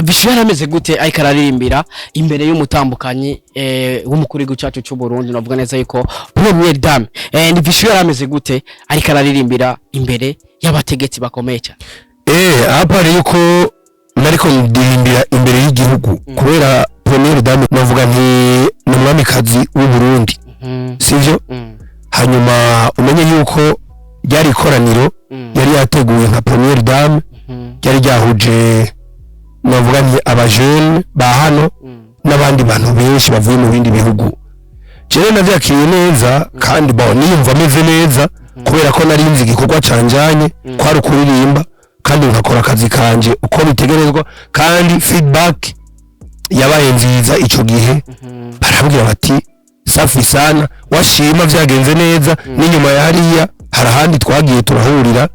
Vishwe ameze gute ariko araririmbira imbere y'umutambukanyi w'umukuru w'igihugu cyacu cy'u Burundi navuga neza yuko Première Dame ni Vishwe ameze gute ariko araririmbira imbere y'abategetsi bakomeye cyane hapa yuko nariko ndirimbira imbere y'igihugu kubera Première Dame navuga nti n'umwamikazi w'u Burundi sivyo hanyuma umenye yuko ryari koraniro yari yateguye nka Première Dame yari ryahuje navuga nti abajene ba hano n'abandi bantu benshi bavuye mu bindi bihugu jewe navyakiriye neza kandi niyumva ameze neza kubera ko nari nzi igikorwa canjanye kwari kuririmba kandi nkakora akazi kanje uko bitegerezwa kandi feedback yabaye nziza ico gihe barabwira bati safi sana washima vyagenze neza n'inyuma yariya harahandi twagiye turahurira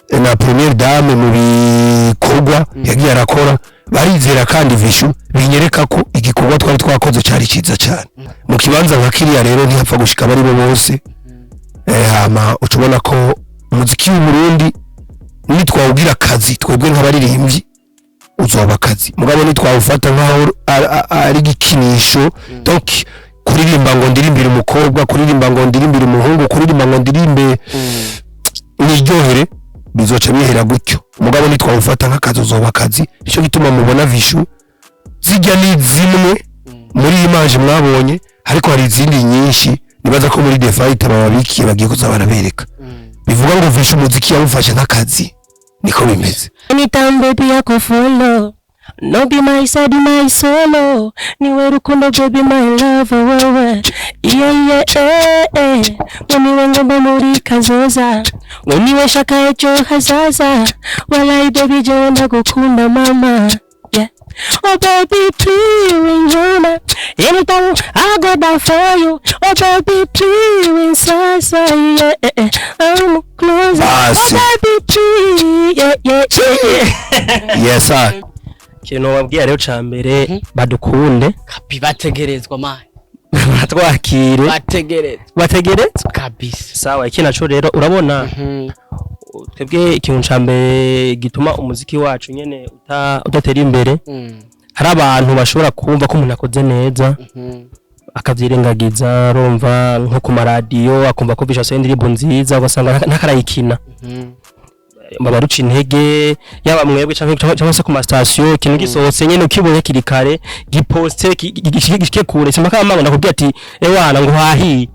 na Première Dame mu bikorwa yagiye arakora barizera kandi Vishu binyereka ko igikorwa twari twakoze cyari ciza cyane mu kibanza nka kiriya rero ntihapfa gushika bari bo bose hama ucubona ko umuziki w'u Burundi nitwawugira akazi twebwe nk'abaririmbyi uzoba akazi mugabo nitwawufata nkaho ari gikinisho donc kuririmba ngo ndirimbire umukobwa kuririmba ngo ndirimbire umuhungu kuririmba ngo ndirimbe niryohere bizoca bihera gutyo mugabo nitwawufata nk'akazi uzoba akazi nicyo gituma mubona Vishu zijya ni zimwe muri image mwabonye ariko hari izindi nyinshi nibaza ko muri The Fight ababikiye bagiye kuza barabereka bivuga ngo Vishu umuziki yawufashe nk'akazi niko bimeze anytime baby yako follow no be my side my solo niwe rukundo baby my love wewe weniwe ngombe muri kazoza weniwe shaka ejo hazaza walai baby jewe ndagukunda mama yeah. Oh baby please Yona anytime I go down for you oh baby please sasa yeah I'm closer oh baby please yeah yes sir kintu wabwiye rero cambere badukunde kapi bategerezwa manje batwakire bategerezwa kabisa sawa iki naco rero urabona twebwe ikintu cambere gituma umuziki wacu nyene udatera imbere hari abantu bashobora kumva ko umuntu akoze neza akavyirengagiza rumva nko ku maradiyo akumva ko bisha indirimbo nziza ugasanga ntakarayikina babaruca intege yaba mwebwe cyangwa se ku ma station ikintu gisohotse nyene ukibonye kirikare giposte gishike kure sima kama ndakubwira ati ewana ngo hahi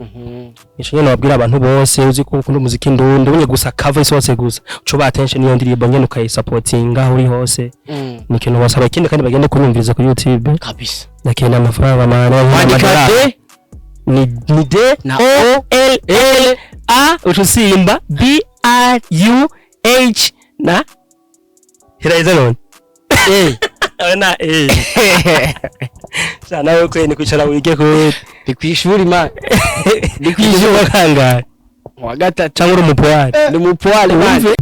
nico nyene wabwira abantu bose uzi ko ukunda umuziki ndundi unye gusa cover isose gusa uco ba attention niyo ndirimbo nyene ukayisupportinga uri hose ni kintu wasaba ikindi kandi bagende kunyumviriza ku YouTube kabisa nakenda amafaranga amana ni de na O L L A utusimba B R U H na hiraiza none na sana wewe kwene kwicara wige ko bikwishuri ma bikwishuri kanga wa gatatu cyangwa umupwari ni umupwari man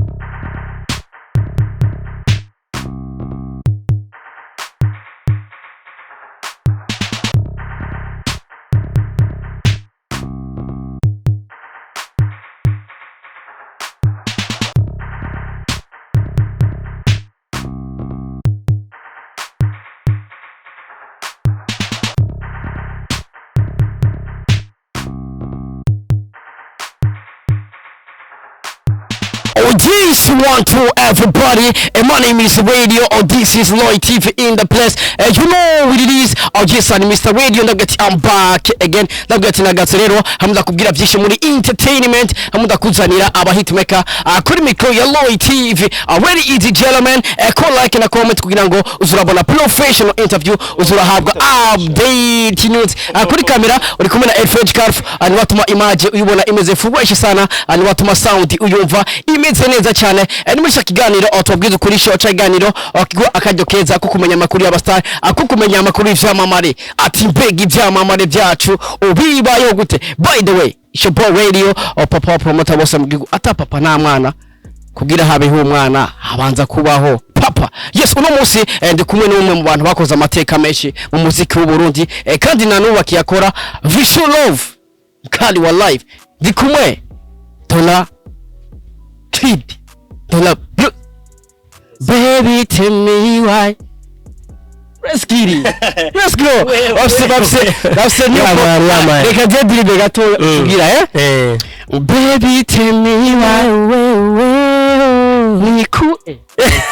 This one to everybody, and my name is Radio, or this is Lloyd TV in the place. You know what it is. Oh yes, I'm Mr. Radio. I'm back again. Nagatero. Hamda kubwira byinshi muri entertainment. Hamda kuzanira aba hitmaker. Kuri micro ya Lloyd TV. Very easy gentlemen. Call like na comment kugira ngo uzurabona professional interview. Uzurahabwa update news. Kuri kamera uri kumwe na FH Carf. Ani watuma image uyibona imeze fresh sana. Ani watuma sound uyumva imeze neza cyane. Muri kiganiro atubwiza kuri show cyaganiro akajyo keza ko kumenya amakuru y'abastar akukumenya amakuru y'ivyamamare ati mbega ivyamamare byacu ubibayo gute. By the way your boy Radio papa promoter bose mugigu ata papa na mwana kugira habeho umwana habanza kubaho papa. Yes uno munsi ndi kumwe n'umwe mu bantu bakoze amateka menshi mu muziki w'u Burundi kandi nanuba yakora VichouLove kali wa live ndi kumwe Dola Kid Dola Baby tell me why let's get it let's go bafse Yama. reka je diribe gato kugira baby tell me why niku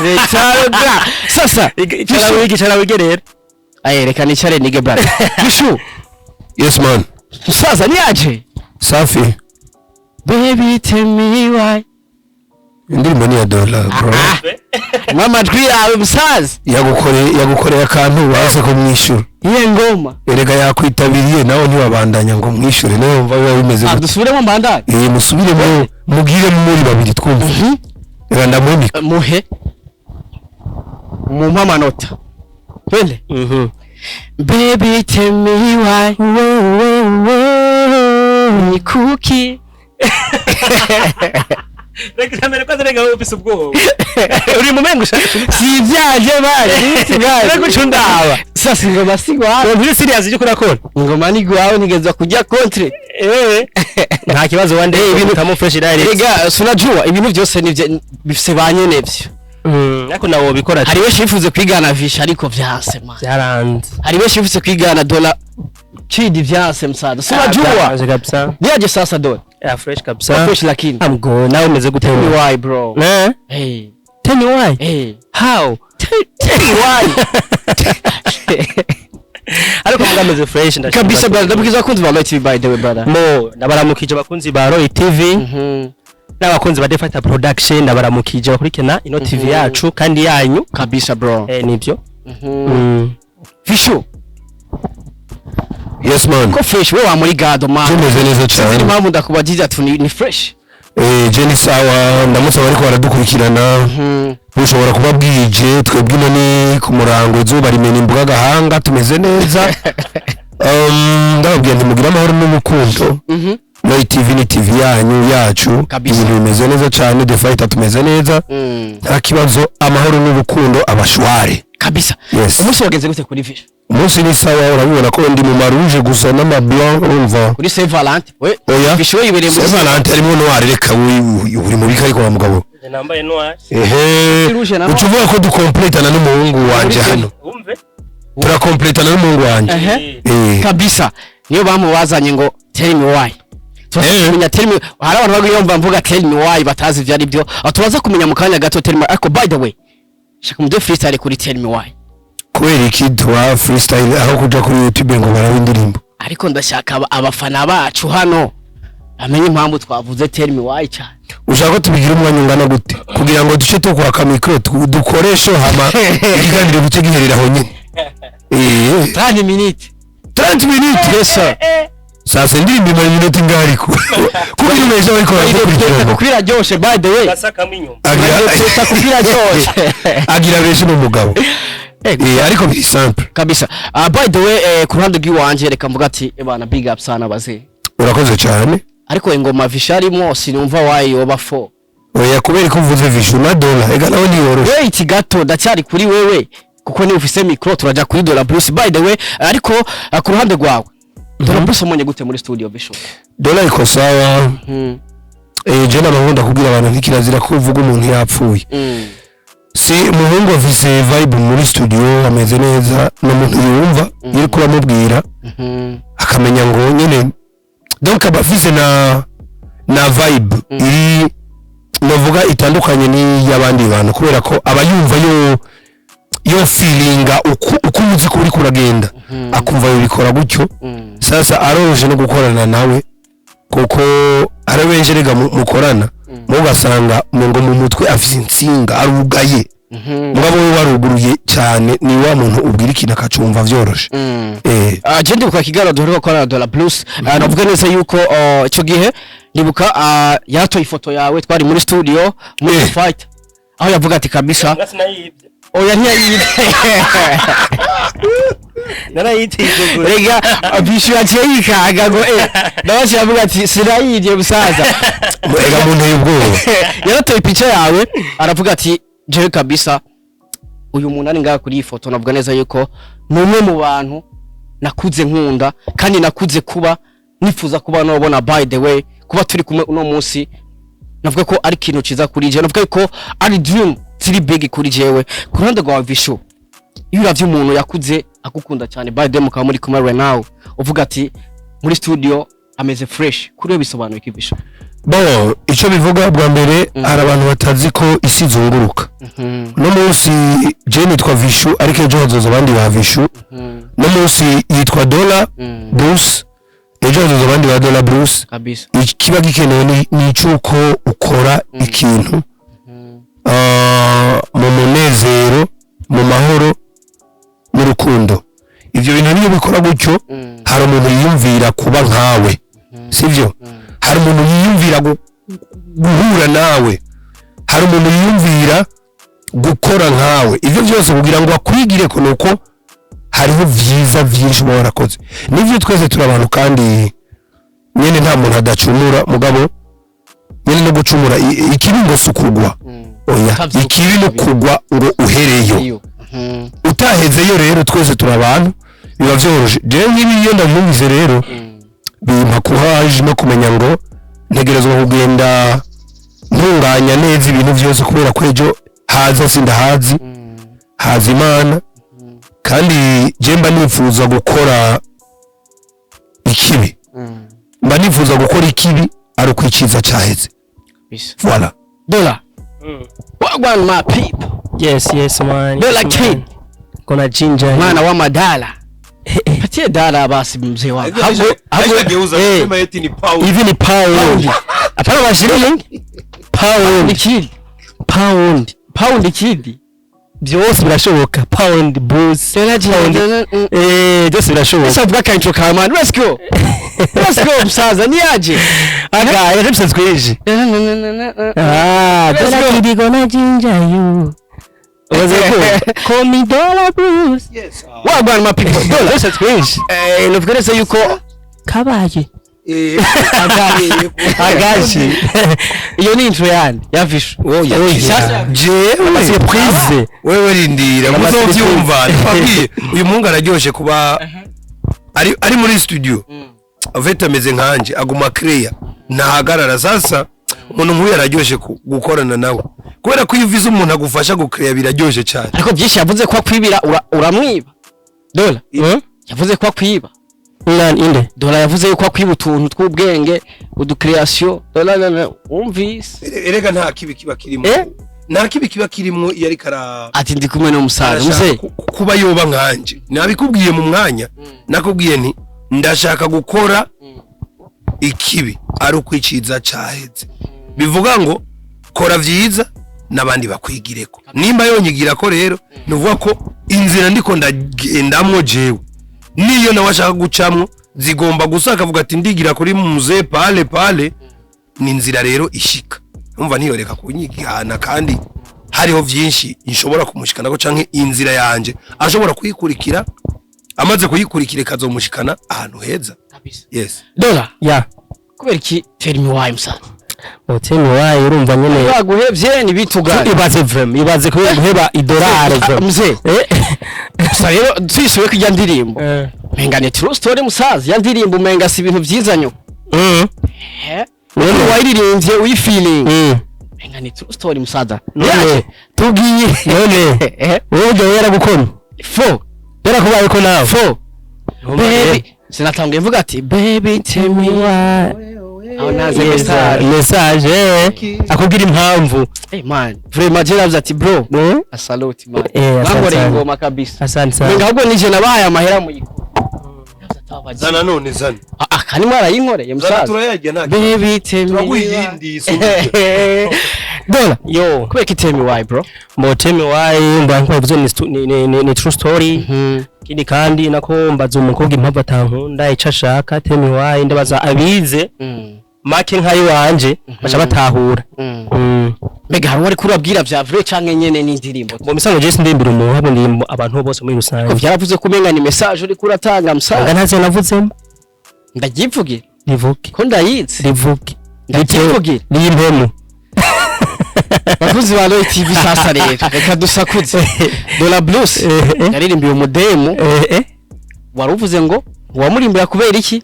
Recharoga sasa icara wigerera reka nicare nige brother Vishu Yes man. sasa niaje Safi. baby tell me why Indirimbo ni ya Dola bro. mama twi yawe musaza yagukoreye akantu waze ko mwishura. iye ngoma Erega yakwitabiriye nawe ntiwabandanya ngo mwishure nawe umva biba bimeze gute. dusubiremo mbandanye Musubire mugire muri babiri twumva. Reka ndamwimika. muhe mumpa amanota twende baby tell me why ni cookie reka mbere ko zerega ufise ubwoba uri mu mengo si byaje bari reka ucundaba sasa ingoma sigwa ntiri serious icyo kurakora ingoma ni gwawe nigeza kujya contre nta kibazo wande ibintu tamu fresh direct rega sunajua ibintu byose nivye bifise banyene byo ariko nawo bikora hari we shifuze kwigana Visha ariko vyase man byaranze hari we shifuze kwigana Dola chidi vyase msada sunajua kabisa niaje sasa Dola ya fresh kabisa fresh lakini I'm good nawe umeze gute why bro hey tell me why hey how tell me why ariko mugameze fresh ndashaka kabisa brother ndabukiza kunzi ba Roy TV by the way brother mo nabaramukije abakunzi ba Roy TV n'abakunzi ba Defata Production nabaramukije bakurikena ino TV yacu kandi yanyu kabisa bro nibyo Vishu Yes man. ko fresh we wa muri gado man Tumeze neza cyane. Siri mpamvu ndakubajije ati ni fresh Jenny sawa ndamusaba ariko baradukurikirana. Ushobora kuba bwije twebwe none ku murango zuba rimena imbuga gahanga tumeze neza. Ndababwiye ntimugira amahoro n'umukundo. Roy TV ni TV yanyu yacu. Ibintu bimeze neza cyane Defata tumeze neza. Nta kibazo amahoro n'urukundo abashware. Kabisa. Yes. Umunsi wagenze gute kuri Visha? Umunsi ni sawa urabibona ko ndi mu maruje gusa n'amablanc urumva. Kuri Saint Valentin. We Visha we yibereye muri Saint Valentin arimo noir reka uri mu bika ariko wa mugabo. nambaye noir ucuvuga ko dukompletana n'umuhungu wanje hano. umve Turakompletana n'umuhungu wanje. Kabisa. Niyo bamubazanye ngo tell me why. Tumenya tell me hari abantu bagiyomba mvuga tell me why batazi vyari byo. Atubaza kumenya mu kanya gato tell me ariko by the way. Shaka mu freestyle kuri tell me why. Kubera iki duwa freestyle aho kuja kuri YouTube ngo barabe indirimbo. Ariko ndashaka abafana bacu hano amenye impamvu twavuze tell me why cyane. Ushaka ko tubigira umwanya ungana gute kugira ngo duce to kwa micro dukoresho hama ikiganiro buce giherera ho nyine. 30 minutes. 30 minutes yes sir. Sasa ndirimbo mu minute ngari ku. Kugira neza ariko arakurikirana. Kugira ryoshe by the way. basaka minyuma. Agira kugira ryoshe. Agira benshi mu mugabo. Ariko biri simple. Kabisa. By the way ku ruhande rw'iwanje reka mvuga ati ebana big up sana baze. Urakoze cyane. Ariko ingoma Visha arimo sinumva why yoba 4. Oya kubera ko uvuze Vishu na Dola ega nawe ni yoroshe. Wait gato ndacyari kuri wewe kuko ni ufise micro turaja kuri Dola Bruce by the way ariko ku ruhande rwawe Dola Bruce umonye gute muri studio Vishu? Dola iko sawa. Je n'amahunda kugira abantu ntikirazira ko uvuga umuntu yapfuye. Si umuhungu afise vibe muri studio ameze neza n'umuntu yumva yiri kuramubwira akamenya ngo nyene donc abafise na vibe iri novuga itandukanye ni yabandi bantu kubera ko abayumva yo feelinga uko muziko uri kuragenda akumva yobikora gutyo sasa aroje no gukorana nawe kuko arabenje rega mukorana mugasanga ngo mu mutwe afise insinga arugaye mugabo we waruguruye cyane ni wa muntu ubwira ikintu akacumva vyoroshe. Je ndibuka kigaro duheruka kwa Dola Plus navuga neza yuko ico gihe ndibuka yatoye ifoto yawe twari muri studio muri fight aho yavuga ati kabisa oya ntiyayibye narayitije rega Vishu yaciye yikaga ngo nabaje yavuga ati sinayibye busaza rega muntu y'ubwoba yaratoye picha yawe aravuga ati je kabisa uyu muntu ari ngaha kuri iyi foto navuga neza yuko numwe mu bantu nakuze nkunda kandi nakuze kuba nifuza kuba nobona by the way kuba turi kumwe uno munsi navuga ko ari kintu ciza kuri je navuga ko ari dream tiri big kuri jewe ku ruhande rwa Vishu iyo uravye umuntu yakuze agukunda cyane by them mukaba muri kumwe right now uvuga ati muri studio ameze fresh kuri we bisobanuye ikibisha Bon, ico bivuga bwa mbere hari abantu batazi ko isi zunguruka. No munsi je nitwa Vichou ariko ejo hazoza abandi ba Vichou. No munsi yitwa Dollar Bruce. Ejo hazoza abandi ba Dollar Bruce. kabisa. Ikiba gikenewe ni icuko ukora ikintu. Mu munezero, mu mahoro, mu rukundo. Ivyo bintu niyo bikora gutyo hari umuntu yiyumvira kuba nkawe. Sivyo? Hari umuntu yiyumvira guhura nawe, hari umuntu yiyumvira gukora nkawe. Ivyo byose kugira ngo akwigire ko nuko hariho vyiza vyinshi uba warakoze. Nivyo twese turi abantu kandi nyene nta muntu adacumura mugabo nyene no gucumura ikibi ngo sukugwa. Oya, ikibi no kugwa ngo uhereyo. Utahezeyo rero twese turi abantu biba vyoroshe. Je nkibi iyo ndamubize rero bimpa kuhaje no kumenya ngo ntegerezwa kugenda ntunganya neza ibintu byose kubera ko ejo haza sindahazi haza Imana kandi je mba nifuza gukora ikibi mba nifuza gukora ikibi ari ukwiciza cyaheze. Voilà. Dollar wagwan my people. Yes man. Dollar kid Kona ginger. mwana wa madala patie dala basi mzee wangu Hageuza sema eti ni pound. Hivi ni pound. Hapana wa shilling. Pound kid. Byose birashoboka. Pound boost. Byose birashoboka. Sasa vuga intro kama let's go msaza ni aje Aga yarabse twije. Dollar kid gonna ginger you. Call me Dollar Bruce. Yes. wagwan my people. Dollar Byose twije. novugereza yuko Kabaye. agashi iyo ni intro yani ya Vichou. Sasa Je surprise. wewe rindira muzovyumva twabwiye uyu mungu araryoshe kuba ari muri studio aveta ameze nkanje aguma clear nahagarara. Sasa umuntu nk'uyu araryoshe gukorana nawe kubera ko iyo uvize umuntu agufasha guclear biraryoshe cyane. ariko byinshi yavuze ko akwibira uramwiba Dollar yavuze ko akwiba Inde. Dollar yavuze yuko akwiba utuntu tw'ubwenge uducreation. Dollar umvise Erega nta kibi kiba kirimo nta kibi kiba kirimo yari kara ati ndi kumwe no musaza muse kuba yoba nkanje nabikubwiye mu mwanya nakubwiye nti ndashaka gukora ikibi ari ukwiciza cyaheze. Bivuga ngo kora vyiza nabandi bakwigireko nimba yonyigira ko rero nuvuga ko inzira ndiko ndagendamwo jewe niyo nawashaka gucamwo zigomba gusaka vuga ati ndigira kuri muze pale ni inzira rero ishika. Umva ntiyoreka kunyigana kandi hariho vyinshi inshobora kumushikana ko canke inzira yanje ashobora kuyikurikira amaze kuyikurikira kazomushikana ahantu heza. Yes. Dollar Ya. kubera iki tell me why musaza Tell me why urumva nyene. baguhevye ni bitugana Ibaze vrem. Ibaze ko guheba idolari vrem. muse gusa rero twisuye ko ijya ndirimbo menga ni true story musaza ya ndirimbo menga si ibintu byizanyo none wayiririmbye uyi feeling menga ni true story musaza None tugiye none wowe yara gukora. fo Yara kubaye ko nawe. fo baby sinatangiye mvuga ati baby tell me why aho naze message akubwira impamvu. hey man vraiment je navuze ati bro salute man bangore ingoma kabisa. Asante sana. menga ahubwo nije nabaye amahera mu yiko Zana none zana. kani mwarayinkoreye musaza Turayajya nta. baby tell me Turaguyindi Dollar Yo. kubera tell me why bro Tell me why mba nkwavuze ni true story. Kindi kandi nako mbaza umukobwa impamvu atankunda ico ashaka. Tell me why ndabaza abize make nkayo wanje bacha batahura. Mbega hari wari kurabwira vya vrai canke nyene n'indirimbo Mu misango je sindimbira umuntu habo ndi abantu bose muri rusange. ko vyaravuze kumenga ni message uri kuratanga musaza Ntaze navuzemo. ndagivugira Rivuge. ko ndayizi Rivuge. ndagivugira N'impemu. bavuzi ba Roy TV sasa rero reka dusakuze Dollar Blues yaririmbiye umudemu waruvuze ngo wamurimbira kubera iki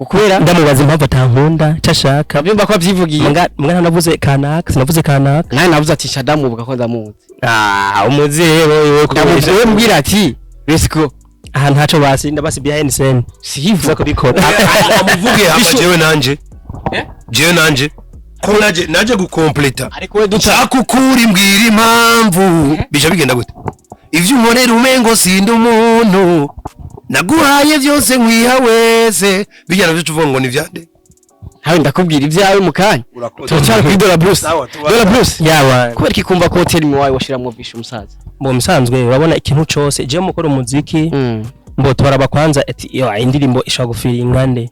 Ukubera ndamubaza impamvu atankunda cyashaka abyumva ko avyivugiye mwana navuze kanaka sinavuze kanaka nawe navuze ati shadamu uvuga ko ndamuzi umuzehe wewe namuvuye mbwira ati let's go aha ntaco basinda basi behind scene sihivuza ko bikora amuvuge hama jewe nanje ko naje gukompleta ariko we duca akukura imbwira impamvu bija bigenda gute ivyo unkorera umengo sindi umuntu naguhaye byose nkwiha wese bijyana byo tuvuga ngo ni vyande hawe ndakubwira ivyawe mu kanya turacyari kuri Dollar Bruce yawa kubera kikumva ko hotel mu wawe washiramwo Vishu umusaza mu musanzwe urabona ikintu cose je mukora umuziki mbo toraba kwanza ati yo indirimbo ishaka gufiringa nde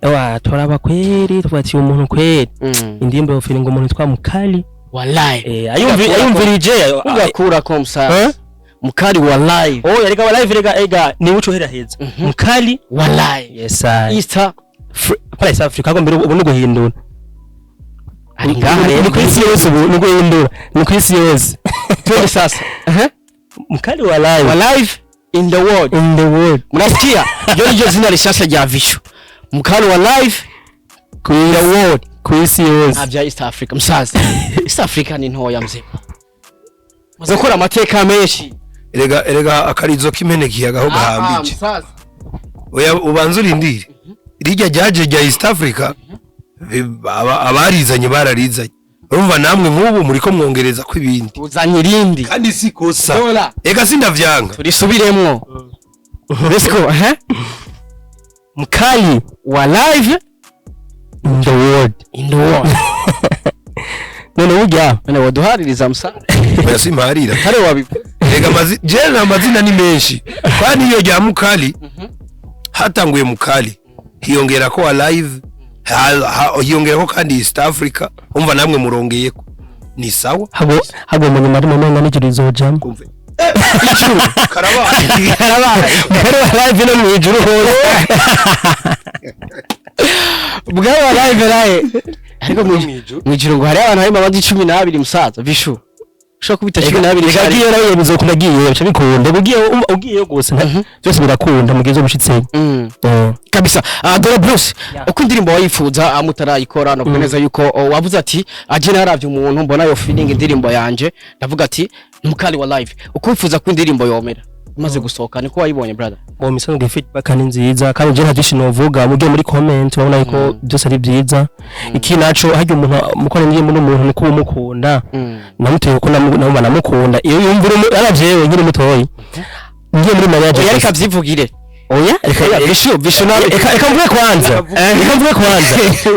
ewa toraba kweri twati umuntu kweri indirimbo yofiringa umuntu twa mukali wallahi ayumvirije ugakura ko umusaza mukali wallahi yareka wallahi ega ni uco hera heza mukali wallahi yes Easter South Africa ko mbere ubu no guhindura ari ngaha ni kwisi yose ubu no guhindura ni kwisi yose twende sasa mukali wallahi in the world mnasikia ndio zina rishasha rya Vishu mukali wallahi in the world kwisi yose abya East Africa msaza East Africa ni ntoya mzima mazakora amateka menshi erega akarizo kimeneki yagaho gahambije oya ubanza urindire rijya jaje rya East Africa abarizanye bararizanye urumva namwe nk'ubu muri ko mwongereza ko ibindi uzanye irindi kandi si kosa ega sindavyanga turisubiremwo let's go mukali wa live in the world none ujya none waduhaririza musa oya simparira kare wabivuze ega amazina ni menshi kandi iyo rya mukali hatanguye mukali hiyongera ko alive hiyongera ko kandi East Africa umva namwe murongeyeko ni sawa habo umuntu mari mu menga n'ijuru izojamo kumve karabaye live no mwijuru hose bwawe live ariko mwijuru ngo hari abantu bari mabandi 12 musaza Vishu ushaka kubita 12 gagiye nawe bizokunda giye bica bikunda ugiye gose byose birakunda mugize bushitse kabisa Dollar Bruce uko indirimbo wayifuza amutarayikora no kuneza yuko wavuze ati aje naravye umuntu mbona yo feeling indirimbo yanje ndavuga ati mukali wa live uko wifuza ko indirimbo yomera maze gusohoka niko wayibonye brother mu misanzwe feedback ni nziza kandi je ntagishi novuga mugiye muri comment babona yuko byose ari byiza iki naco hajye umuntu mukora indirimbo n'umuntu niko umukunda namuteye ko namukunda iyo yumvira arajewe nyine mutoyi ngiye muri mariage yareka avyivugire oya Vishu nawe eka mvuge kwanza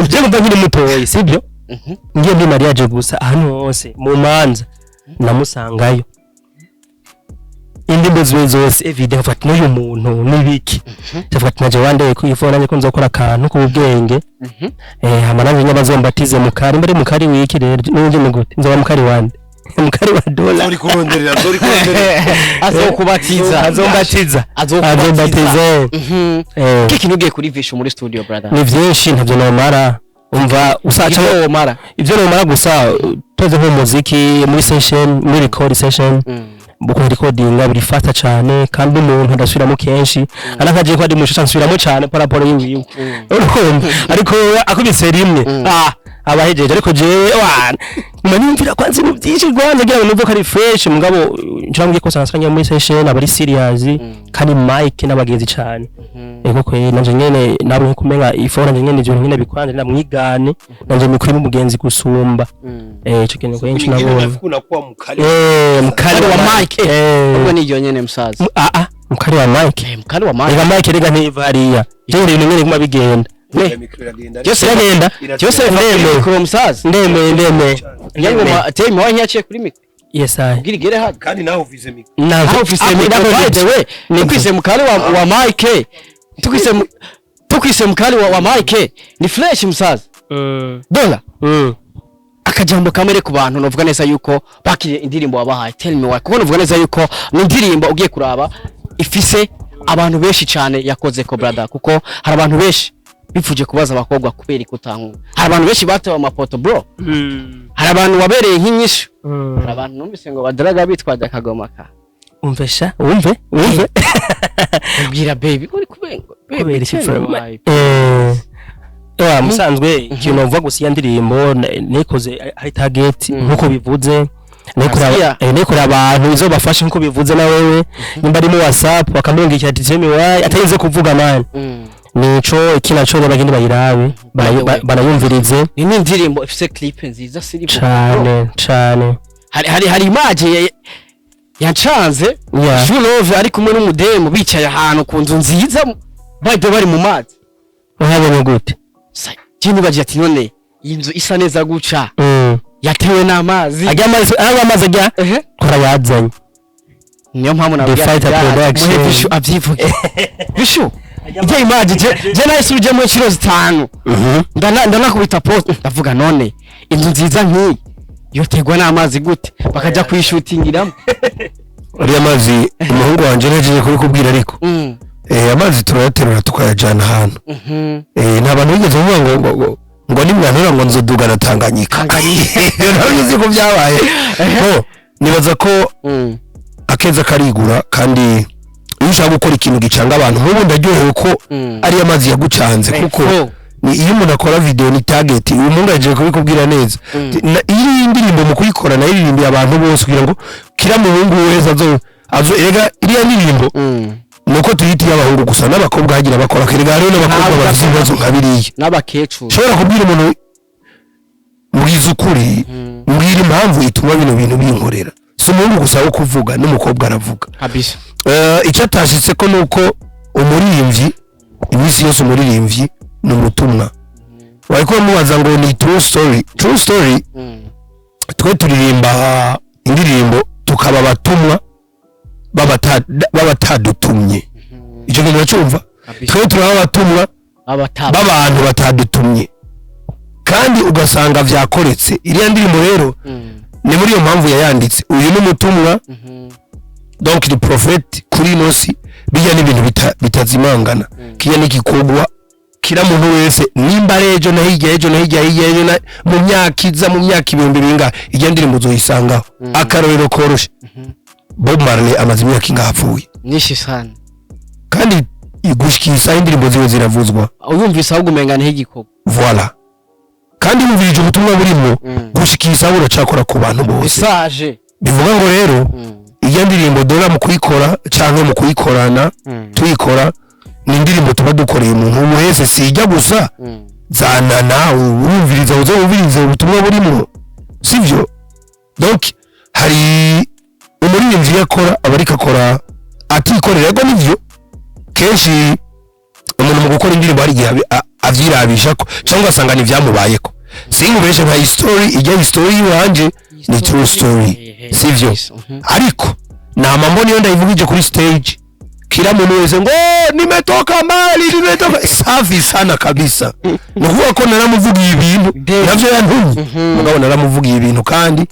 je kumva nyine mutoyi sibyo ngiye muri mariage gusa ahantu hose mu manza namusangayo indirimbo zose video fati n'uyu muntu nibiki cyafati naje wandeye ku ifone nanye ko nzokora akantu ku bwenge hamananye nyabazombatize mukari mbere mukari wiki rero n'uje mugute nzoba mukari wande mukari wa Dollar zori kuronderera azombatiza kiki nugiye kuri Vishu muri studio brother ni vyinshi ntavyo nomara umva usacha omara ivyo nomara gusa toze nko muziki muri session muri record session buko recordinga biri fasta cyane kandi umuntu adasubiramo kenshi anakaje ko ari mushisha nsubiramo cyane paraporo yiwiwe ariko akubise rimwe abahejeje ariko jewe manyumvira kwanze mu byinshi rwanda ngira ngo nuvuka ari fresh mugabo njambye ko sansanya muri session abari serious kandi mic n'abagenzi cyane ego kwe nanje nyene nabo kumenga ifora nanje nyene byo nyene bikwanje namwigane nanje mikuri mu mugenzi gusumba ico kintu ko yenshi nabo mukali wa mic ubwo ni yo nyene musaza mukali wa mic ega mic rega ntivariya je ibintu nyene kuma bigenda Jose ndeme kuri musaza ndeme nyangoma time wanyaciye kuri mikro yes I girigere hadi kandi naho ufise mikro naho ufise mikro by the way nikwise mukali wa Mike tukise mukali wa Mike ni fresh musaza Dollar akajambo kamere ku bantu novuga neza yuko bakiriye indirimbo wabahaye tell me why kuko novuga neza yuko ni indirimbo ugiye kuraba ifise abantu benshi cyane yakoze ko brother kuko hari abantu benshi bifuje kubaza abakobwa kubera ikutanku hari abantu benshi batewe amapoto bro hari abantu wabereye nk'inyishu hari abantu numvise ngo badaraga bitwaje akagoma ka umvesha umve ubwira baby uri kubengo kubera iki musanzwe ikintu navuga gusa iya ndirimbo nikoze ari target nkuko bivuze nekora abantu izo bafashe nkuko bivuze na wewe nimba ari mu WhatsApp bakamwungikira ati tell me why atarize kuvuga man nico ikinaco n'abageni bayirabe banayumvirize ni indirimbo ifise clip nziza siri cyane hari image yancanze VichouLove ari kumwe n'umudemo bicaye ahantu ku nzu nziza bari mu mazi uhabonye gute Jini baje ati none inzu isa neza guca yatewe n'amazi ajya amazi ajya turayazanye niyo mpamvu nabwiye Vichou avyivuge Vichou ije image je nayo suje mu kiro 5 ndanakubita post ndavuga none inzu nziza nk'iyi yotegwa n'amazi gute bakaja kwishutingiramo ari amazi umuhungu wanje naje kuri kubwira ariko amazi turayaterura tukayajana ahantu nta bantu bigeze kuvuga ngo nimwanura ngo nzoduga na Tanganyika ntabwo ko byabaye nibaza ko akeza karigura kandi iyo ushaka gukora ikintu gicanga abantu nk'ubu ndaryohewe ko ari amazi yagucanze kuko iyo umuntu akora video ni target uyu muntu aje kubikubwira neza iyi ndirimbo mu kuyikora nayo iririmbiye abantu bose kugira ngo kira mu bungu wese azo ega iriya ndirimbo nuko tuyiti y'abahungu gusa n'abakobwa hagira bakora kerega rero n'abakobwa bafite ibibazo nkabiriye n'abakecuru shobora kubwira umuntu mbwiza ukuri mbwira impamvu ituma bino bintu binkorera si umuntu gusa wo kuvuga n'umukobwa aravuga kabisa icyo atashitse ko nuko umuririmbyi imisi yose umuririmbyi ni umutumwa wari ko mubaza ngo ni true story twe turirimba indirimbo tukaba batumwa babatadutumye icyo kintu uracumva twe turaba abatumwa b'abantu batadutumye kandi ugasanga vyakoretse iriya ndirimbo rero ni muri iyo mpamvu yayanditse uyu ni umutumwa donc le prophète kuri nosi bijya n'ibintu bitazimangana kiya n'ikikogwa kira muntu wese nimba rejo na hirya mu myaka iza mu myaka ibihumbi binga ijya ndirimbo uzoyisangaho akarorero koroshe Bob Marley amaze imyaka ingapfuye nishi sana kandi igushikisa indirimbo ziwe ziravuzwa uyumvisa ahubwo umengana h'igikoko voilà kandi umvirije ubutumwa burimo gushikisa buracakora ku bantu bose message bivuga ngo rero iyo ndirimbo dora mu kuyikora cyangwa mu kuyikorana tuyikora ni indirimbo tuba dukoreye umuntu wese sijya gusa zanana urumviriza uzumviriza ubutumwa burimo sivyo donc hari umuririmbyi yakora abarika akora atikorera ngo nivyo kenshi umuntu mu gukora indirimbo hari gihe avyirabisha ko cyangwa asanga nivyamubayeko singubeshe nka history ijya history wanje ni true story sivyo ariko na mambo niyo ndayivugije kuri stage kila muntu wese ngo nimetoka safi sana kabisa nuvuga ko naramuvugiye ibintu navyo yantumye mugabo naramuvugiye ibintu kandi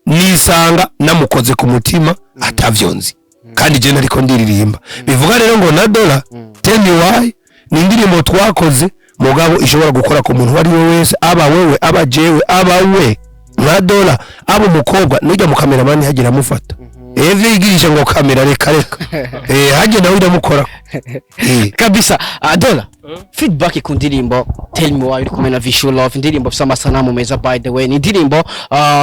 nisanga namukoze ku mutima atavyonzi kandi je nariko ndiririmba bivuga rero ngo na dollar tell me why ni indirimbo twakoze mugabo ishobora gukora ku muntu wari wese aba wewe aba jewe aba we na dollar abo mukobwa nujya mu cameraman hagira mufata evye igirisha ngo kamera reka haje nawe ndamukora kabisa dollar feedback ku ndirimbo tell me why uri kumena VichouLove indirimbo ifite amasanamu meza by the way ni indirimbo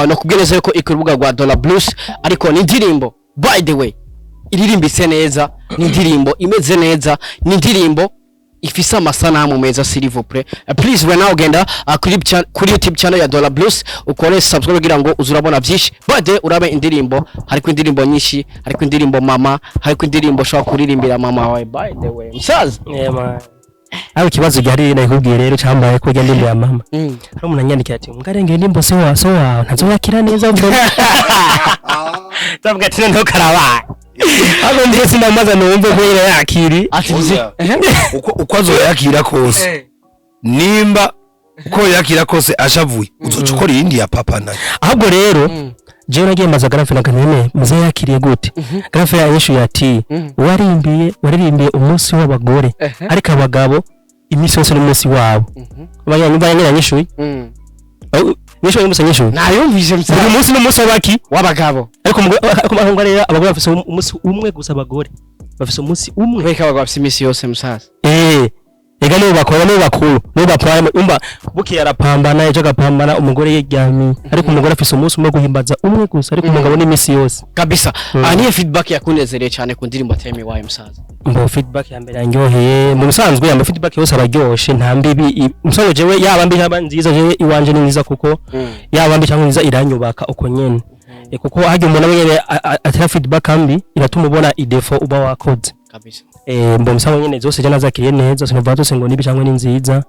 no kubwiriza yuko ikurubuga rwa Dollar Blues ariko ni indirimbo by the way iririmbitse neza ni indirimbo imeze neza ni indirimbo ifise amasanamu meza s'il vous plaît please we now genda kuri YouTube channel ya Dollar Blues ukore subscribe kugira ngo uzurabona byinshi bade urabe indirimbo hariko indirimbo nyinshi hariko indirimbo mama hariko indirimbo shaka kuririmbira mama wawe by the way msaza man aho kibazo gari nakubwiye rero cyambaye ko njya ya mama hari umuntu anyandikira ati ngarenge ndimbo so wa ntazoyakira neza mbona tavuga ati ndo karaba Hano ndetse namaza numve ko yakiri ati uko azoyakira kose nimba uko yakira kose ashavuye uzoca ukora iyindi ya papa nayo ahubwo rero jewe nagiye maza grafe nakanene muze yakiriye gute grafe yanyishu yati waririmbiye umunsi w'abagore ariko abagabo imisi yose n'umunsi wabo bayanyanyishuye nisho y'umusanyisho nayumvise msa umunsi n'umunsi wabaki w'abagabo ariko ngo rero abagore bafise umunsi umwe gusa abagore bafise umunsi umwe Weka bagafise imisi yose musaza. ega nibo bakora nibo bakuru nibo baprime umba buki arapambana ejo agapambana umugore yeryamye ariko umugore afise umunsi umwe guhimbaza umwe gusa ariko umugabo n'imisi yose Kabisa. Niye feedback yakunezereye cyane ku ndirimbo Tell Me Why musaza. mbo feedback ya mbere yanyoheye mu bisanzwe ya feedback yose araryoshe nta mbibi musanzwe jewe yaba mbi haba nziza jewe iwanje ni nziza kuko yaba mbi cyangwa nziza iranyubaka uko nyene kuko hajye umuntu abanyene atera feedback mbi iratuma ubona idefo uba wakoze Kabisa. Mbo musanzwe nyene zose je nazakiriye neza sinova zose ngo nibi cyangwa ni nziza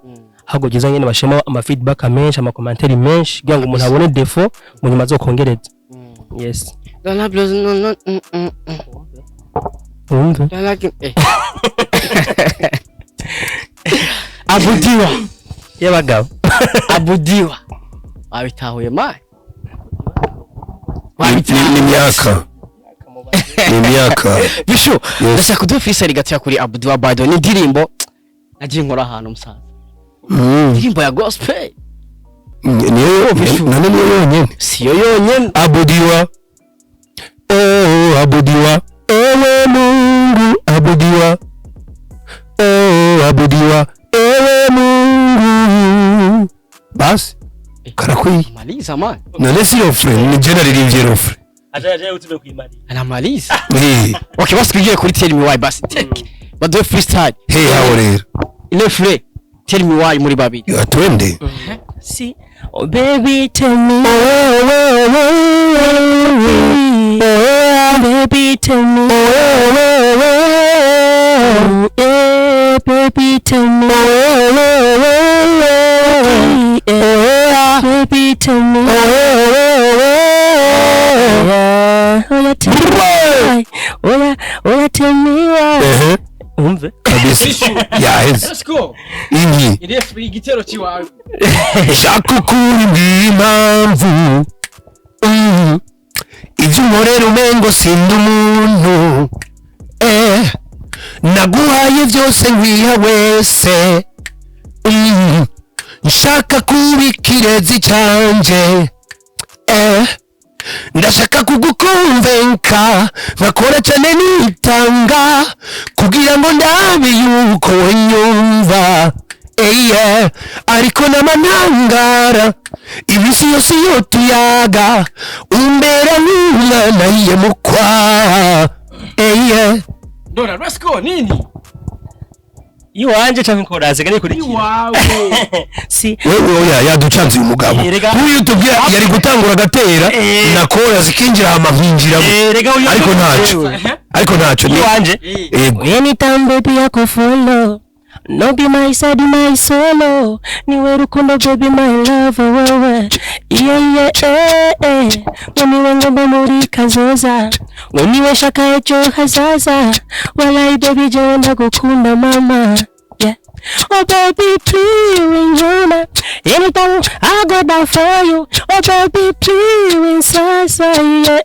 hago giza nyene bashema ama feedback menshi ama commentaire menshi kugira ngo umuntu abone defo mu nyuma zokongereza yes umve Abudiwa y'abagabo Abudiwa abitahuye mai ni imyaka Bisho ndashaka kudufisa rigati kuri Abudiwa bado ni ndirimbo nagiye nkora ahantu musaza ndirimbo ya gospel niyo yonyene siyo yonyene Abudiwa Abudiwa ewe Mungu Abudiwa Abudiwa ewe Mungu basi karakwiye maliza man none si refre ni general refre aje utube kwimari anamaliza okay basi twigiye kuri Tell Me Why basi take bado freestyle aho rero refre Tell Me Why muri babiri atwende See, oh baby, tell me. Baby, tell me. Yeah, baby, tell me. Baby, tell me. Oh, tell me why. Oh, tell me why. umve kabisa yaheze let's go ingi ide free igitero kiwawe shaka kuri impamvu ibyo unkorera umengo sindi umuntu naguhaye byose nkwiha wese nshaka kuba ikirezi canje ndashaka kugukumvenka nkakora cyane nitanga kugira ngo ndabe yuko wenyumva ariko namanangara ibisi yose yo tuyaga umbera n'umwana yemukwa Dora let's go nini iwanje canke koraze gani kuri iwawe See, wewe yaducanze uyu mugabo uyu tubwira yari gutangura gatera na kora zikinjira amahinjiramo ariko ntaco iwanje anytime baby I can follow. No be my side, my solo. Niwe rukundo baby my love, yeah. Waniwe ngomba muri kazoza. Waniwe shaka ejo hazaza. Walai baby je ndagukunda mama. Yeah. Oh baby please winyona. Anytime I go down for you. Oh baby please winsasa, yeah.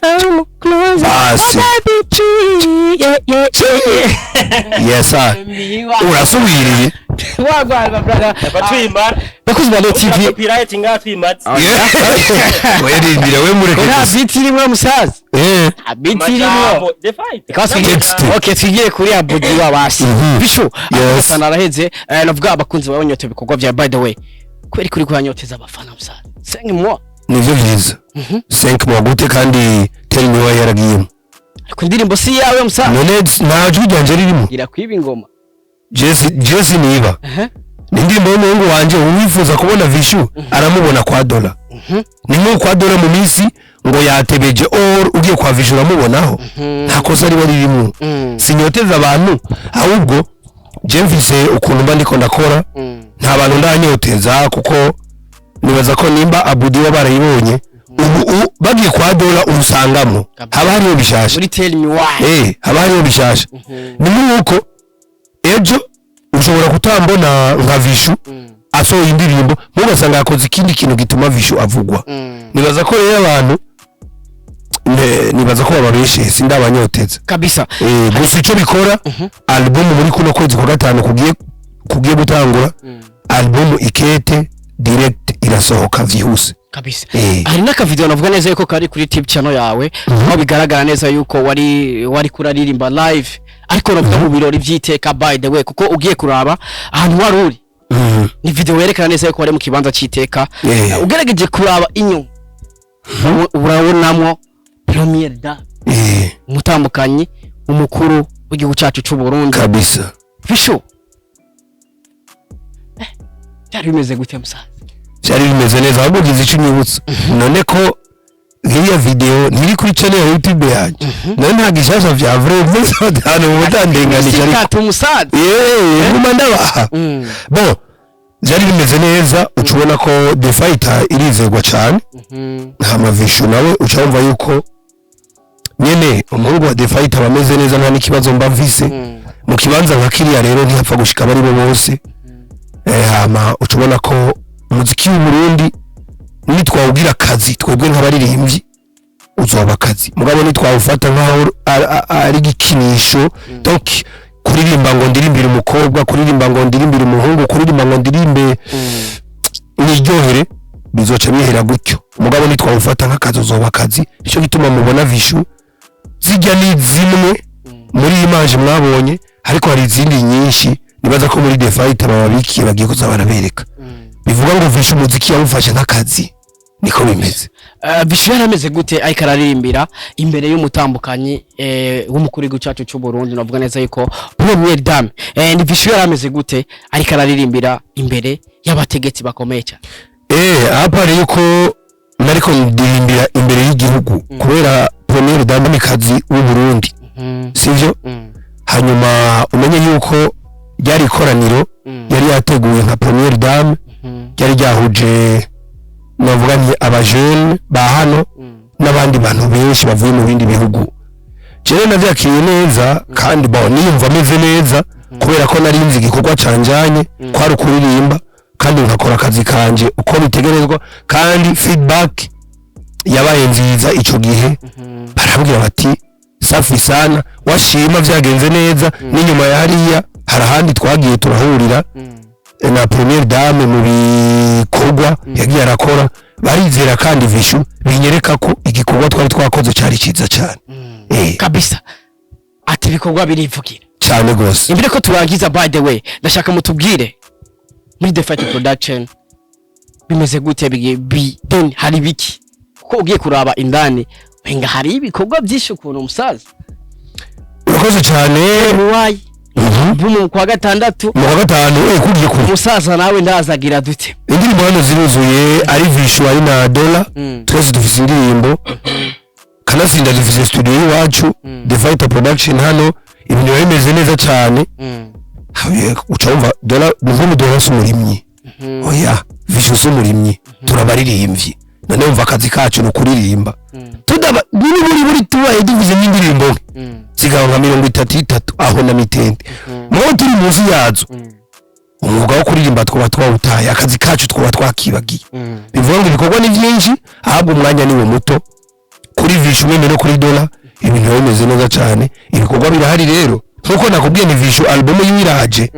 I'm closer. Oh baby please, yeah. yes sir urasubiriye wagwa brother batwimba bakuzi ba TV copyright ngatwimatse werindira we mureke ora biti rimwe musaza biti rimwe the fight kasi okay twigiye kuri Abudiwa basi bisho abafana araheze navuga abakunzi babonyote bikorwa bya by the way kweri kuri kwanyoteza abafana musaza senge mwa nivyo byiza 5 mwa gute kandi Tell Me Why yaragiyemo ariko indirimbo si yawe musaza none nta jujanje ririmo gira kwiba ingoma Jesse niba indirimbo y'umuhungu wanje uwifuza kubona Vishu aramubona kwa dola ni mu kwa dola mu misi ngo yatebeje or ugiye kwa Vishu aramubonaho nta kosa ari ririmo sinyoteza abantu ahubwo je mvise ukuntu mba ndiko ndakora nta bantu ndanyoteza kuko nibaza ko nimba Abudiwa barayibonye ubu bagiye kwa dola urusangamo haba hariyo bishasha muri Tell Me Why haba hariyo bishasha ni nuko ejo ushobora kutambona nka Vishu asohoye indirimbo mugasanga yakoze ikindi kintu gituma Vishu avugwa nibaza ko rero abantu nibaza ko bababeshe sindabanyoteza kabisa gusa icyo bikora album muri kuno kwezi kwa gatanu kugiye gutangura album ikete direct irasohoka vyihuse kabisa. Hari naka video navuga neza yuko kari kuri tip channel yawe aho bigaragara neza yuko wari kuraririmba live ariko navuga mu birori vyiteka by the way kuko ugiye kuraba ahantu waruri ni video yerekana neza yuko wari mu kibanza cyiteka ugerageje kuraba inyuma urabonamwo premier da mutambukanyi umukuru w'igihugu cyacu cy'u Burundi kabisa. Vishu cyari bimeze gute musaza? Cyari bimeze neza ahubwo gize icyo nyibutsa none ko nk'iyo video ntiri kuri channel ya YouTube yacu none nta gishasha vya vrai hano mu butandenganisha ariko umusaza nguma ndabaha bon byari bimeze neza ucubona ko The Fighter irizegwa cyane nta Vishu nawe ucumva yuko nyene umuhungu wa The Fighter bameze neza nta n'ikibazo mba mvise mu kibanza nka kiriya rero ntihapfa gushika bari bo bose hama ucubona ko umuziki w'u Burundi nitwawugira akazi twebwe nk'abaririmbyi uzoba akazi mugabo nitwawufata nkaho ari gikinisho donc kuririmba ngo ndirimbire umukobwa kuririmba ngo ndirimbire umuhungu kuririmba ngo ndirimbe niryohere bizoca bihera gutyo mugabo nitwawufata nk'akazi uzoba akazi nicyo gituma mubona Vishu zijya ni zimwe muri image mwabonye ariko hari izindi nyinshi nibaza ko muri The Fighter babikiye bagiye kuza barabereka bivuga ngo Vishu umuziki yawufashe nk'akazi niko bimeze. Vishu yarameze gute ariko araririmbira imbere y'umutambukanyi w'umukuru w'igihugu cyacu cy'u Burundi navuga neza yuko premier dame ni Vishu yarameze gute ariko araririmbira imbere y'abategetsi bakomeye cyane? Apare yuko nariko ndirimbira imbere y'igihugu kubera premier dame ni kazi w'u Burundi sivyo hanyuma umenye yuko ryari ikoraniro yari yateguye nka premier dame yari ryahuje navuga ni abajene ba hano n'abandi bantu benshi bavuye mu bindi bihugu jewe navyakiriye neza kandi niyumva ameze neza kubera ko narinzi igikorwa canjanye kwari ukuririmba kandi nkakora akazi kanje uko bitegerezwa kandi feedback yabaye nziza ico gihe barambwira bati safi sana washima vyagenze neza n'inyuma ya hariya harahandi twagiye turahurira na premier dame mu bikorwa yagiye arakora barizera kandi Vishu binyereka ko igikorwa twari twakoze cyari ciza cyane kabisa ati bikorwa birivugira cyane gose. Imbere ko turangiza by the way ndashaka mutubwire muri The Fighter production bimeze gute then hari biki ko ugiye kuraba indani wenga hari ibikorwa byinshi ukuntu umusaza urakoze cyane muwayi bumu kwa gatandatu mu gatanu kugiye ku umusaza nawe ndazagira dute indirimbo hano ziruzuye ari Vishu ari na Dola twese dufite indirimbo kanasinda dufite studio yacu The Fighter production hano ibintu bimeze neza cyane ucumva Dola nuvuga Dola sumurimyi oya Vishu sumurimyi turabaririmbyi none umva akazi kacu no kuririmba tudaba buri tubaye duvuze n'indirimbo sigaho nka 33 aho na mitende mwo turi muzi yazo umwuga wo kuririmba twaba twawutaye akazi kacu twaba twakibagiye bivuga ngo ibikorwa ni byinshi ahubwo umwanya ni muto kuri Vishu meme no kuri Dola ibintu bimeze neza cyane ibikorwa birahari rero nkuko nakubwiye ni Vishu album y'iraje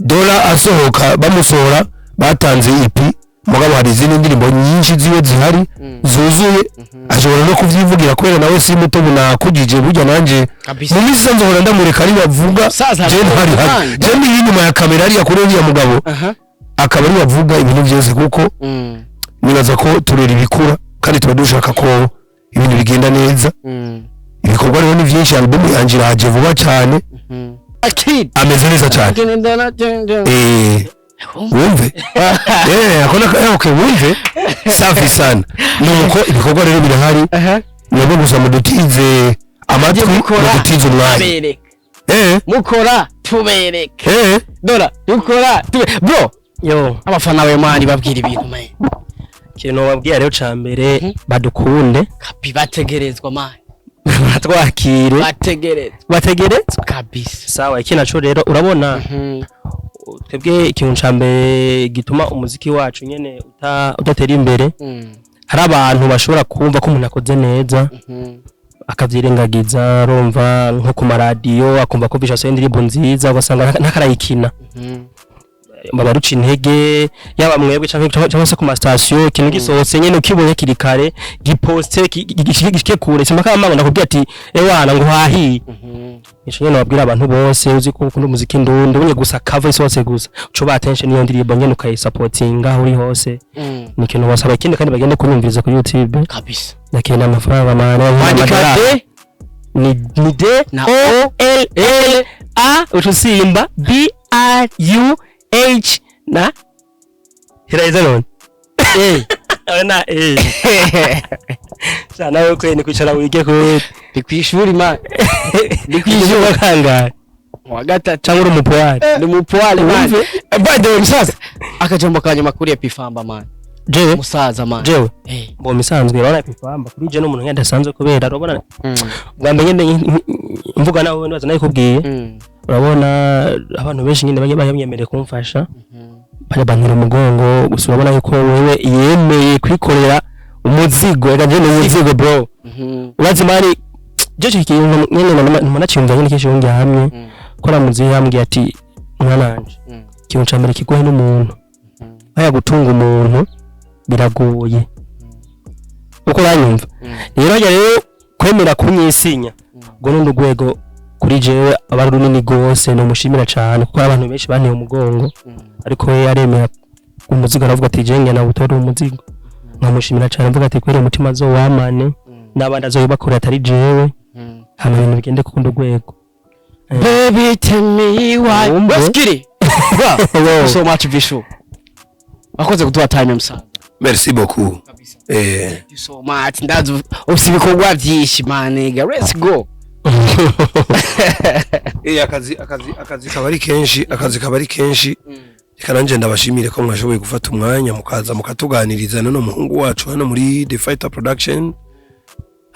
Dola asohoka bamusohora batanze EP mugabo hari izindi ndirimbo nyinshi ziwe zihari zuzuye ashobora no kuvyivugira kubera nawe si muto bunakujije burya nanje mu misi nzohora ndamureka ari bavuga je hari je ni inyuma ya kamera ari yakoreye ya mugabo akaba ari bavuga ibintu byose kuko nibaza ko turera ibikura kandi tubadushaka ko ibintu bigenda neza ibikorwa rero ni byinshi album yanje iraje vuba cyane ameze neza cyane wumve akona okay wumve safi sana nuko ibikorwa rero birahari nabo gusa mudutize amatwi mudutize umwanya mukora tubereke Dola dukora bro yo abafana we mani babwira ibintu manye kintu babwira rero ca mbere badukunde kapi bategerezwa mani batwakire bategerezwa kabisa sawa ikinaco rero urabona twebwe ikintu cambe gituma umuziki wacu nyene udatera imbere hari abantu bashobora kumva ko umuntu akoze neza akavyirengagiza rumva nko ku maradiyo akumva ko bisha indirimbo nziza ugasanga ntakarayikina baruca intege yaba mwebwe cyangwa se ku ma station ikintu gisohotse nyene ukibonye kirikare giposte gishike kure sima kama ndakubwira ati ewana ngo hahi ico nyene wabwira abantu bose uzi ko ukunda umuziki ndundi unye gusa cover isose gusa uco ba attention niyo ndirimbo nyene ukayisupportinga uri hose ni kintu wasaba ikindi kandi bagende kunyumviriza ku YouTube kabisa nakena amafaranga manane ni de na O L L A utusimba B R U H na hiraiza none na sana wewe kwene kwicara wige ko bikwishuri man bikwishuri kanga wagata cyangwa umupwari ni umupwari man by the way sasa akajambo kanyuma kuri epifamba man jewe musaza man jewe bo misanzwe urabona epifamba kuri je no muntu ngenda sanzwe kubera urabona bwambe ngende mvuga nawe ndaza nayikubwiye urabona abantu benshi nyine bagiye bayemyemereye kumfasha bari bantira umugongo gusa urabona yuko wewe yemeye kwikorera umuzigo reka je umuzigo bro urazi mari je cy'ikintu nyene nanacyumva nyine kisho ngi hamwe kora muzi yambwiye ati mwananje kintu cyambere kigoye n'umuntu aya gutunga umuntu biragoye uko banyumva rero kwemera kunyisinya ngo n'undi rwego kuri jewe abari runini gose no mushimira cyane kuko abantu benshi banteye umugongo ariko we yaremera umuzigo aravuga ati jenge na butori umuzigo nkamushimira cyane mvuga ati kwere umutima zo wamane nabandi azoyibakora atari jewe hama ibintu bigende kukunda rwego baby tell me why baskiri so much Vichou akoze kuduha time msa merci beaucoup thank you so much ndazo usibikorwa byinshi man nigga let's go akazi kabari kenshi kananje ndabashimire ko mwashoboye gufata umwanya mukaza mukatuganiriza none muhungu wacu hano muri The Fighter Production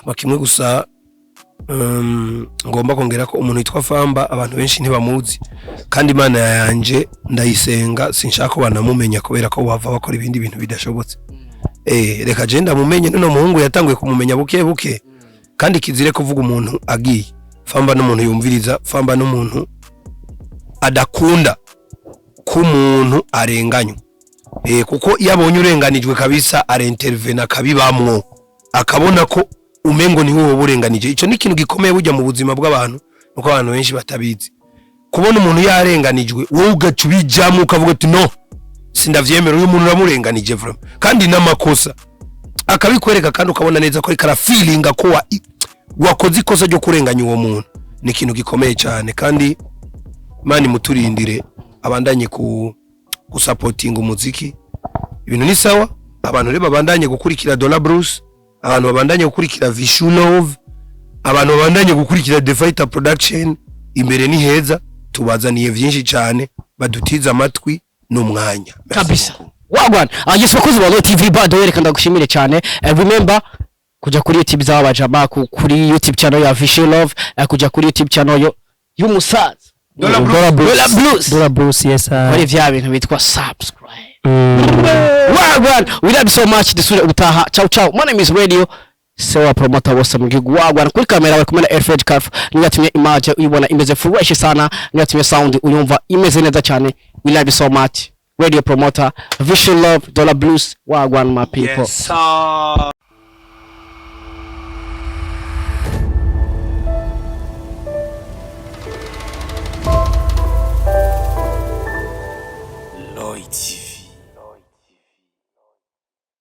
amakimwe gusa ngomba kongera ko umuntu yitwa Famba abantu benshi ntibamuzi kandi Imana yanje ndayisenga sinshaka ko banamumenya kubera ko wava bakora ibindi bintu bidashobotse reka je ndamumenye none muhungu yatanguye kumumenya buke buke kandi kizire kuvuga umuntu agiye Famba n'umuntu yumviriza Famba n'umuntu adakunda ku muntu arenganywa kuko yabonye urenganijwe kabisa arintervena kabibamwo akabona ko umengo ni wowe urenganije ico ni kintu gikomeye bujya mu buzima bw'abantu nuko abantu benshi batabizi kubona umuntu yarenganijwe wowe ugacubijamo ukavuga ati no sindavyemera uyu muntu uramurenganije vraiment kandi namakosa akabikwereka kandi ukabona neza ko ikara feeling ko wakoze ikosa ryo kurenganya uwo muntu ni kintu gikomeye cyane kandi mani muturindire abandanye ku supporting umuziki ibintu ni sawa abantu reba bandanye gukurikira Dollar Bruce abantu babandanye gukurikira VichouLove abantu babandanye gukurikira The Fighter Production imbere ni heza tubazaniye byinshi cyane badutiza amatwi n'umwanya kabisa wagwan agiswa kuzi wa TV bado wereka ndagushimire cyane remember kuja kuri YouTube zawa jama kuri YouTube channel ya VichouLove kuja kuri YouTube channel y'umusaza Dollar Bruce yes bari vya bintu bitwa subscribe wagwan we love so much dusure utaha ciao ciao my name is Radio sewa promoter wose mu gihugu wagwan kuri kamera bari kumena Alfred Carf nyatumye image uyibona imeze fresh sana nyatumye sound uyumva imeze neza cyane we love so much Radio promoter VichouLove Dollar Bruce wagwan my people yes sir.